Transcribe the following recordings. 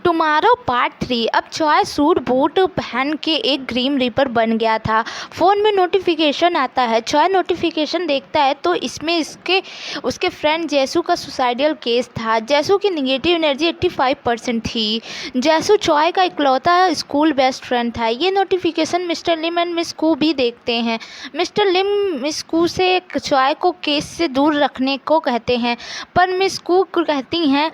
Tomorrow part 3। अब चॉय suit boot पहन के एक ग्रीम रीपर बन गया था। फ़ोन में नोटिफिकेशन आता है। चॉय नोटिफिकेशन देखता है तो इसमें उसके फ्रेंड जैसू का सुसाइडल केस था। जैसू की नेगेटिव एनर्जी 85% थी। जैसू चॉय का इकलौता स्कूल बेस्ट फ्रेंड था। ये notification mister Lim and miss Koo भी देखते हैं। मिस्टर लिम मिस कू से चॉय को केस से दूर रखने को कहते हैं, पर मिस कू कहती हैं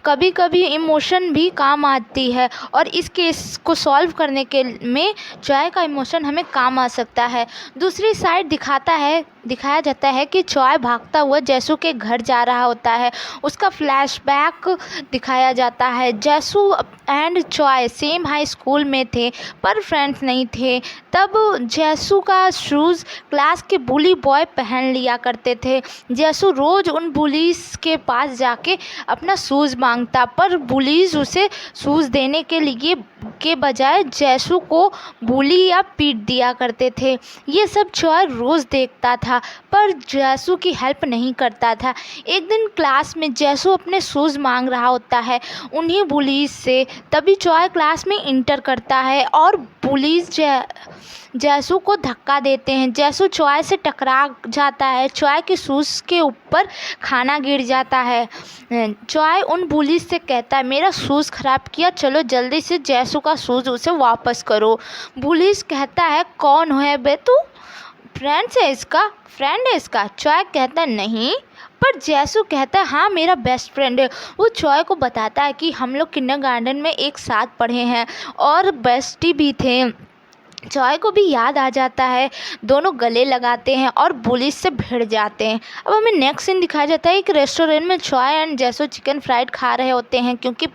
कभी कभी इमोशन भी काम आती है और इस केस को सॉल्व करने के में चॉय का इमोशन हमें काम आ सकता है। दूसरी साइड दिखाया जाता है कि चॉय भागता हुआ जैसू के घर जा रहा होता है। उसका फ्लैशबैक दिखाया जाता है। Jaesu and Choi same high school में थे पर फ्रेंड्स नहीं थे। तब जैसू का शूज़ क्लास के बुली बॉय पहन लिया करते थे। जैसू रोज़ उन बुलीज के पास जाके अपना शूज़ मांगता, पर बुलीज उसे शूज़ देने के बजाय जैसू को बुली या पीट दिया करते थे। ये सब चॉय रोज़ देखता था पर जैसू की हेल्प नहीं करता था। एक दिन क्लास में जैसू अपने शूज़ मांग रहा होता है उन्हीं बुलीज से। तभी चॉय क्लास में इंटर करता है और बुलीज जैसू को धक्का देते हैं। जैसू चॉय से टकरा जाता है। चॉय के शूज़ के ऊपर खाना गिर जाता है। चॉय उन बुलीज से कहता है मेरा शूज़ ख़राब किया, चलो जल्दी से जैसू का शूज़ उसे वापस करो। बुलीज कहता है कौन है बे तू? फ्रेंड है इसका। चॉय कहता है नहीं, पर जैसू कहता है हाँ मेरा बेस्ट फ्रेंड है। वो चॉय को बताता है कि हम लोग किंडरगार्टन में एक साथ पढ़े हैं और बेस्टी भी थे। चॉय को भी याद आ जाता है। दोनों गले लगाते हैं और पुलिस से भिड़ जाते हैं। अब हमें नेक्स्ट सीन दिखाया जाता है एक रेस्टोरेंट में चॉय एंड जैसू चिकन फ्राइड खा रहे होते हैं क्योंकि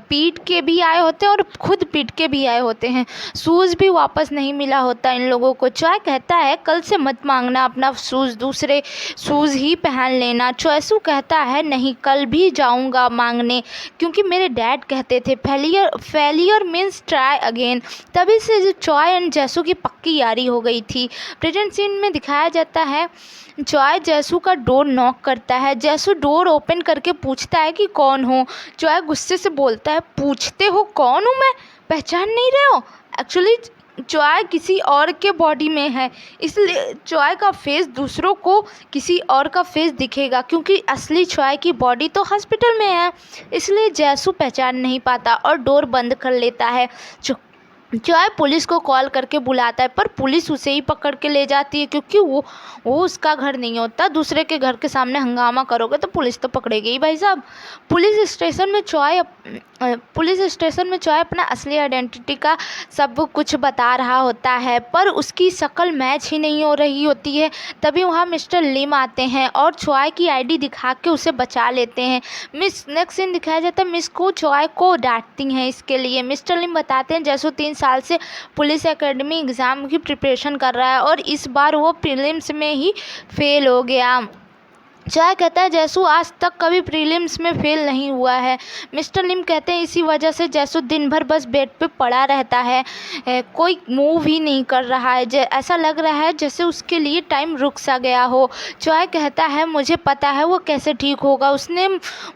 पीट के भी आए होते हैं और खुद पीट के भी आए होते हैं। शूज़ भी वापस नहीं मिला होता इन लोगों को। चॉय कहता है कल से मत मांगना अपना शूज़, दूसरे शूज़ ही पहन लेना। जैसू कहता है नहीं, कल भी जाऊंगा मांगने क्योंकि मेरे डैड कहते थे फेलियर मीन्स ट्राई अगेन। तभी से चॉय एंड जैसू की पक्की यारी हो गई थी। प्रेजेंट सीन में दिखाया जाता है चॉय जैसू का डोर नॉक करता है। जैसू डोर ओपन करके पूछता है कि कौन हो। चॉय गुस्से से बोलता है पूछते हो कौन हूँ मैं, पहचान नहीं रहे हो? एक्चुअली चॉय किसी और के बॉडी में है, इसलिए चॉय का फेस दूसरों को किसी और का फेस दिखेगा क्योंकि असली चॉय की बॉडी तो हॉस्पिटल में है, इसलिए जैसू पहचान नहीं पाता और डोर बंद कर लेता है। चॉय पुलिस को कॉल करके बुलाता है पर पुलिस उसे ही पकड़ के ले जाती है क्योंकि वो उसका घर नहीं होता। दूसरे के घर के सामने हंगामा करोगे तो पुलिस तो पकड़ेगी ही भाई साहब। पुलिस स्टेशन में चॉय अपना असली आइडेंटिटी का सब कुछ बता रहा होता है पर उसकी शक्ल मैच ही नहीं हो रही होती है। तभी वहाँ मिस्टर लिम आते हैं और चॉय की आईडी दिखा के उसे बचा लेते हैं। नेक्स्ट सीन दिखाया जाता है मिस को चॉय को डांटती हैं इसके लिए। मिस्टर लिम बताते हैं जैसू 3 साल से पुलिस एकेडमी एग्ज़ाम की प्रिपरेशन कर रहा है और इस बार वो प्रीलिम्स में ही फेल हो गया। चॉय कहता है जैसू आज तक कभी प्रीलिम्स में फेल नहीं हुआ है। मिस्टर लिम कहते हैं इसी वजह से जैसू दिन भर बस बेड पे पड़ा रहता है, कोई मूव ही नहीं कर रहा है। ऐसा लग रहा है जैसे उसके लिए टाइम रुक सा गया हो। चॉय कहता है मुझे पता है वो कैसे ठीक होगा, उसने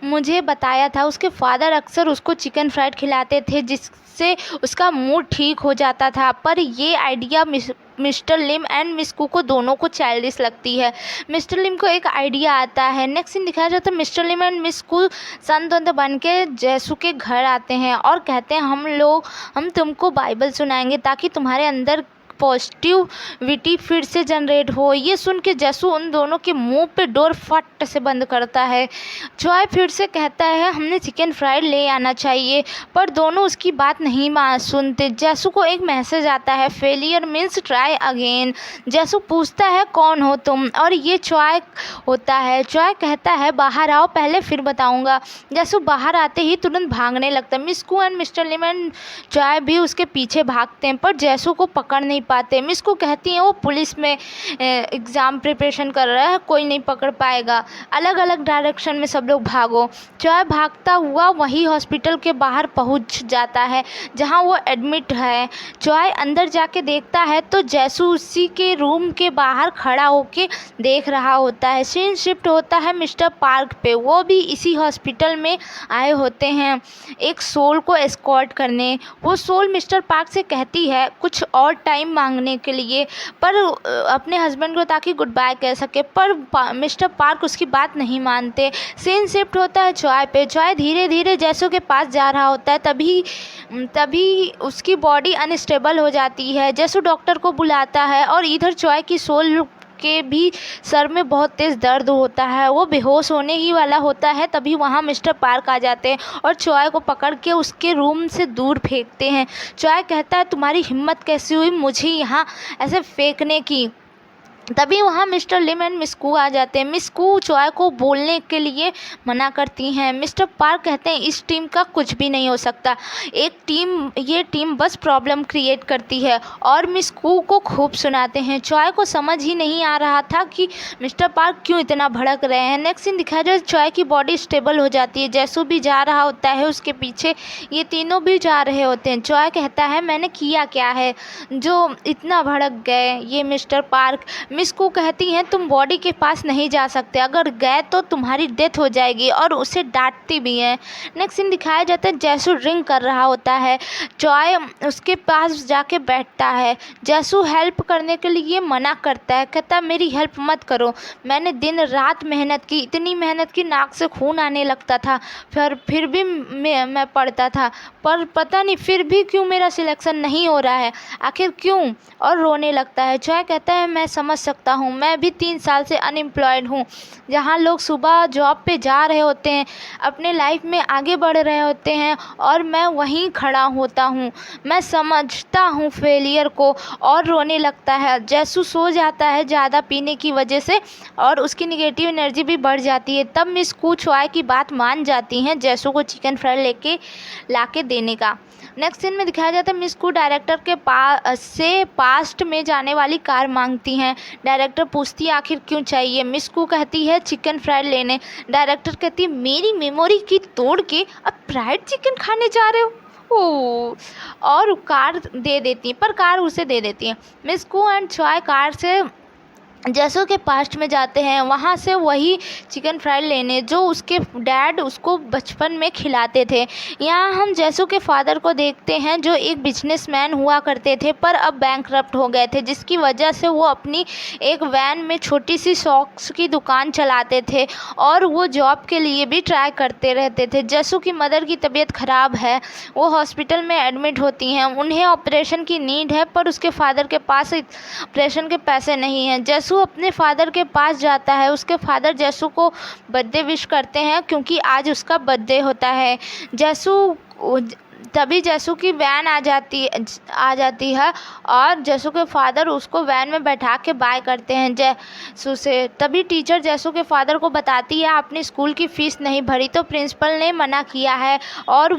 मुझे बताया था उसके फादर अक्सर उसको चिकन फ्राइड खिलाते थे जिससे उसका मूड ठीक हो जाता था। पर ये idea mister Lim and miss Koo को दोनों को चाइल्डिश लगती है। मिस्टर लिम को एक आइडिया आता है। नेक्स्ट सीन दिखाया जाता है मिस्टर लिम एंड मिस कू संत बन के जैसू के घर आते हैं और कहते हैं हम तुमको बाइबल सुनाएंगे ताकि तुम्हारे अंदर पॉजिटिविटी फिर से जनरेट हो। ये सुन के जैसू उन दोनों के मुंह पे डोर फट से बंद करता है। चॉय फिर से कहता है हमने चिकन फ्राइड ले आना चाहिए, पर दोनों उसकी बात नहीं सुनते। जैसू को एक मैसेज आता है फेलियर मीन्स ट्राई अगेन। जैसू पूछता है कौन हो तुम, और ये चॉय होता है। चॉय कहता है बाहर आओ पहले फिर बताऊंगा। जैसू बाहर आते ही तुरंत भागने लगता है। Miss Koo and mister Lim and Choi भी उसके पीछे भागते हैं पर जैसू को पकड़ नहीं पाते। मिस्कू कहती हैं वो पुलिस में एग्ज़ाम प्रिपरेशन कर रहा है, कोई नहीं पकड़ पाएगा। अलग अलग डायरेक्शन में सब लोग भागो। चॉय भागता हुआ वही हॉस्पिटल के बाहर पहुंच जाता है जहां वो एडमिट है। चॉय अंदर जाके देखता है तो जैसू उसी के रूम के बाहर खड़ा होके देख रहा होता है। सीन शिफ्ट होता है मिस्टर पार्क पे। वो भी इसी हॉस्पिटल में आए होते हैं एक सोल को एस्कॉर्ट करने। वो सोल मिस्टर पार्क से कहती है कुछ और टाइम मांगने के लिए, पर अपने हस्बैंड को, ताकि गुड बाय कह सके, पर मिस्टर पार्क उसकी बात नहीं मानते। सीन शिफ्ट होता है चॉय पे। चॉय धीरे धीरे जैसू के पास जा रहा होता है, तभी उसकी बॉडी अनस्टेबल हो जाती है। जैसू डॉक्टर को बुलाता है और इधर चॉय की सोल के भी सर में बहुत तेज़ दर्द होता है। वो बेहोश होने ही वाला होता है, तभी वहाँ मिस्टर पार्क आ जाते हैं और चॉय को पकड़ के उसके रूम से दूर फेंकते हैं। चॉय कहता है तुम्हारी हिम्मत कैसी हुई मुझे यहाँ ऐसे फेंकने की। तभी वहाँ मिस्टर लिम एंड मिस्कू आ जाते हैं। मिस्कू चॉय को बोलने के लिए मना करती हैं। मिस्टर पार्क कहते हैं इस टीम का कुछ भी नहीं हो सकता, ये टीम बस प्रॉब्लम क्रिएट करती है, और मिस्कू को खूब सुनाते हैं। चॉय को समझ ही नहीं आ रहा था कि मिस्टर पार्क क्यों इतना भड़क रहे हैं। नेक्स्ट सीन दिखाया जाए, चॉय की बॉडी स्टेबल हो जाती है। जैसू भी जा रहा होता है उसके पीछे, ये तीनों भी जा रहे होते हैं। चॉय कहता है मैंने किया क्या है जो इतना भड़क गए ये मिस्टर पार्क। मिस्कू कहती हैं तुम बॉडी के पास नहीं जा सकते, अगर गए तो तुम्हारी डेथ हो जाएगी, और उसे डांटती भी हैं। नेक्स्ट सीन दिखाया जाता है, जैसू ड्रिंक कर रहा होता है। चॉय उसके पास जाके बैठता है। जैसू हेल्प करने के लिए मना करता है, कहता है मेरी हेल्प मत करो, मैंने दिन रात मेहनत की, इतनी मेहनत की नाक से खून आने लगता था, फिर भी मैं पढ़ता था, पर पता नहीं फिर भी क्यों मेरा सिलेक्शन नहीं हो रहा है, आखिर क्यों, और रोने लगता है। चॉय कहता है मैं समझ सकता हूँ, मैं भी 3 साल से अनएम्प्लॉयड हूँ। जहाँ लोग सुबह जॉब पे जा रहे होते हैं, अपने लाइफ में आगे बढ़ रहे होते हैं, और मैं वहीं खड़ा होता हूँ। मैं समझता हूँ फेलियर को, और रोने लगता है। जैसू सो जाता है ज़्यादा पीने की वजह से, और उसकी निगेटिव एनर्जी भी बढ़ जाती है। तब मिस कू चॉय की बात मान जाती हैं जैसू को चिकन फ्राई लाके देने का। नेक्स्ट सीन में दिखाया जाता है मिस्कू डायरेक्टर के पास्ट में जाने वाली कार मांगती हैं। डायरेक्टर पूछती है आखिर क्यों चाहिए। मिस्कू कहती है चिकन फ्राइड लेने। डायरेक्टर कहती है मेरी मेमोरी की तोड़ के अब फ्राइड चिकन खाने जा रहे हो। और कार दे देती है, पर कार उसे दे देती है। मिस्कू एंड चॉय कार से जैसू के पास्ट में जाते हैं, वहाँ से वही चिकन फ्राई लेने जो उसके डैड उसको बचपन में खिलाते थे। यहाँ हम जैसू के फादर को देखते हैं जो एक बिजनेसमैन हुआ करते थे, पर अब बैंकरप्ट हो गए थे, जिसकी वजह से वो अपनी एक वैन में छोटी सी सॉक्स की दुकान चलाते थे, और वो जॉब के लिए भी ट्राई करते रहते थे। जैसू की मदर की तबीयत ख़राब है, वो हॉस्पिटल में एडमिट होती हैं, उन्हें ऑपरेशन की नीड है, पर उसके फादर के पास ऑपरेशन के पैसे नहीं हैं। जैसू अपने फादर के पास जाता है। उसके फादर जैसू को बर्थडे विश करते हैं क्योंकि आज उसका बर्थडे होता है। तभी जैसू की वैन आ जाती है और जैसू के फादर उसको वैन में बैठा के बाय करते हैं जैसू से। तभी टीचर जैसू के फादर को बताती है आपने स्कूल की फ़ीस नहीं भरी, तो प्रिंसिपल ने मना किया है, और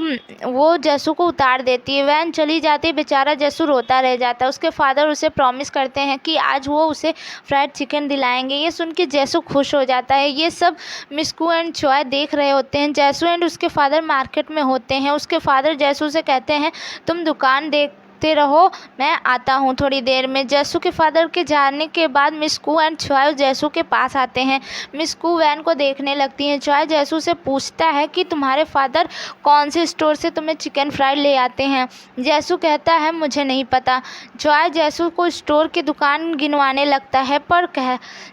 वो जैसू को उतार देती है। वैन चली जाती है, बेचारा जैसू रोता रह जाता है। उसके फादर उसे प्रॉमिस करते हैं कि आज वो उसे फ्राइड चिकन दिलाएंगे। ये सुन के जैसू खुश हो जाता है। ये सब मिस्कू एंड चॉय देख रहे होते हैं। जैसू एंड उसके फादर मार्केट में होते हैं। उसके फादर जैसू से कहते हैं तुम दुकान देखते रहो, मैं आता हूँ थोड़ी देर में। जैसू के फादर के जाने के बाद मिस्कू एंड चॉय जैसू के पास आते हैं। मिस्कू वैन को देखने लगती हैं। चॉय जैसू से पूछता है कि तुम्हारे फादर कौन से स्टोर से तुम्हें चिकन फ्राई ले आते हैं। जैसू कहता है मुझे नहीं पता। चॉय जैसू को स्टोर की दुकान गिनवाने लगता है, पर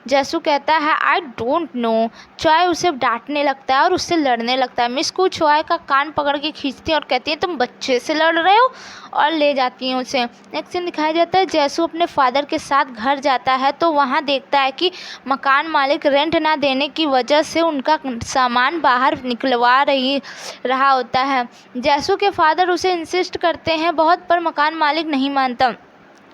जैसू कहता है आई डोंट नो। चॉय उसे डांटने लगता है और उससे लड़ने लगता है। मिस्कू चॉय का कान पकड़ के खींचती है और कहती है तुम बच्चे से लड़ रहे हो, और ले जाती है उसे। नेक्स्ट सीन दिखाया जाता है जैसू अपने फादर के साथ घर जाता है, तो वहाँ देखता है कि मकान मालिक रेंट ना देने की वजह से उनका सामान बाहर निकलवा रहा होता है। जैसू के फादर उसे इंसिस्ट करते हैं बहुत, पर मकान मालिक नहीं मानता।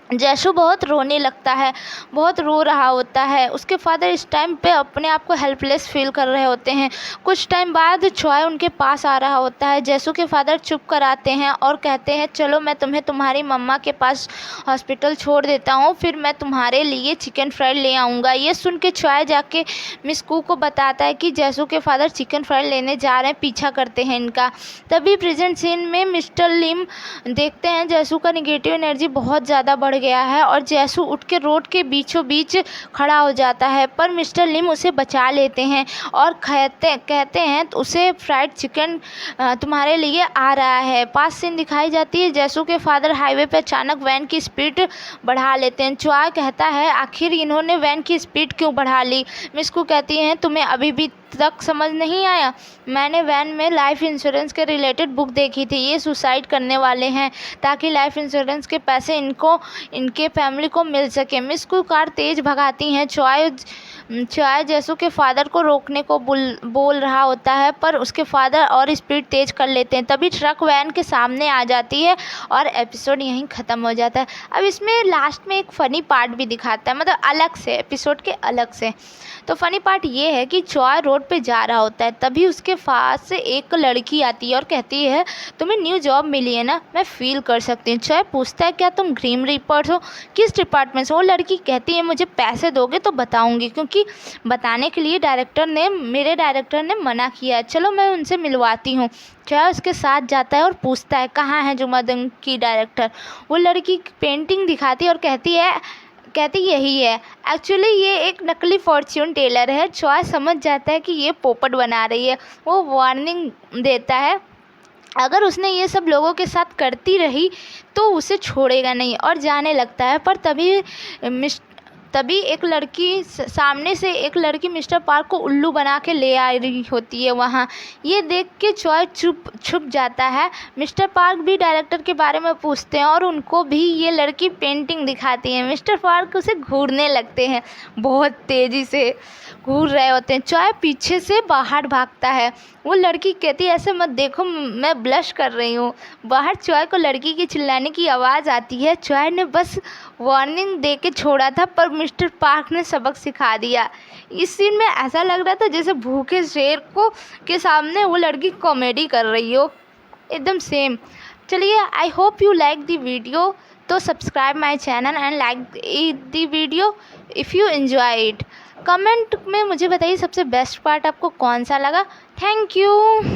जैसू बहुत रोने लगता है, बहुत रो रहा होता है। उसके फादर इस टाइम पे अपने आप को हेल्पलेस फील कर रहे होते हैं। कुछ टाइम बाद चॉय उनके पास आ रहा होता है। जैसू के फादर चुप कराते हैं और कहते हैं चलो मैं तुम्हें तुम्हारी मम्मा के पास हॉस्पिटल छोड़ देता हूँ, फिर मैं तुम्हारे लिए चिकन फ्राइड ले आऊँगा। ये सुन के चॉय जाके मिस कू को बताता है कि जैसू के फादर चिकन फ्राइड लेने जा रहे हैं, पीछा करते हैं इनका। तभी प्रेजेंट सीन में मिस्टर लिम देखते हैं जैसू का नेगेटिव एनर्जी बहुत ज़्यादा बढ़ गया है और जैसू उठ के रोड के बीचों बीच खड़ा हो जाता है, पर मिस्टर लिम उसे बचा लेते हैं और कहते हैं तो उसे फ्राइड चिकन तुम्हारे लिए आ रहा है। पास सीन दिखाई जाती है, जैसू के फादर हाईवे पे अचानक वैन की स्पीड बढ़ा लेते हैं। चॉय कहता है आखिर इन्होंने वैन की स्पीड क्यों बढ़ा ली। मिस कू कहती हैं तुम्हें अभी भी तक समझ नहीं आया, मैंने वैन में लाइफ इंश्योरेंस के रिलेटेड बुक देखी थी। ये सुसाइड करने वाले हैं ताकि लाइफ इंश्योरेंस के पैसे इनके फैमिली को मिल सके। मिस कू कार तेज भगाती हैं। चॉय जैसू के फादर को रोकने को बोल रहा होता है, पर उसके फादर और स्पीड तेज कर लेते हैं। तभी ट्रक वैन के सामने आ जाती है और एपिसोड यहीं ख़त्म हो जाता है। अब इसमें लास्ट में एक फ़नी पार्ट भी दिखाता है, मतलब अलग से, एपिसोड के अलग से। तो फ़नी पार्ट ये है कि चॉय रोड पे जा रहा होता है, तभी उसके पास से एक लड़की आती है और कहती है तुम्हें न्यू जॉब मिली है ना, मैं फील कर सकती हूँ। चॉय पूछता है क्या तुम ग्रीम रीपर हो, किस डिपार्टमेंट से। वो लड़की कहती है मुझे पैसे दोगे तो बताऊँगी, क्योंकि बताने के लिए मेरे डायरेक्टर ने मना किया है, चलो मैं उनसे मिलवाती हूँ। चॉय उसके साथ जाता है और पूछता है कहाँ है जुमादंग की डायरेक्टर। वो लड़की पेंटिंग दिखाती है और कहती यही है। एक्चुअली ये एक नकली फॉर्च्यून टेलर है। चॉय समझ जाता है कि ये पोपट बना रही है। वो वार्निंग देता है अगर उसने ये सब लोगों के साथ करती रही तो उसे छोड़ेगा नहीं और जाने लगता है। पर तभी सामने से एक लड़की मिस्टर पार्क को उल्लू बना के ले आ रही होती है वहाँ। ये देख के चॉय छुप जाता है। मिस्टर पार्क भी डायरेक्टर के बारे में पूछते हैं और उनको भी ये लड़की पेंटिंग दिखाती है। मिस्टर पार्क उसे घूरने लगते हैं, बहुत तेज़ी से घूर रहे होते हैं। चॉय पीछे से बाहर भागता है। वो लड़की कहती है ऐसे मत देखो, मैं ब्लश कर रही हूँ। बाहर चॉय को लड़की की चिल्लाने की आवाज़ आती है। चॉय ने बस वार्निंग दे के छोड़ा था, पर मिस्टर पार्क ने सबक सिखा दिया। इस सीन में ऐसा लग रहा था जैसे भूखे शेर के सामने वो लड़की कॉमेडी कर रही हो, एकदम सेम। चलिए, I hope you like the video, तो subscribe my channel and like the video if you enjoy it. Comment में मुझे बताइए सबसे बेस्ट पार्ट आपको कौन सा लगा। Thank you.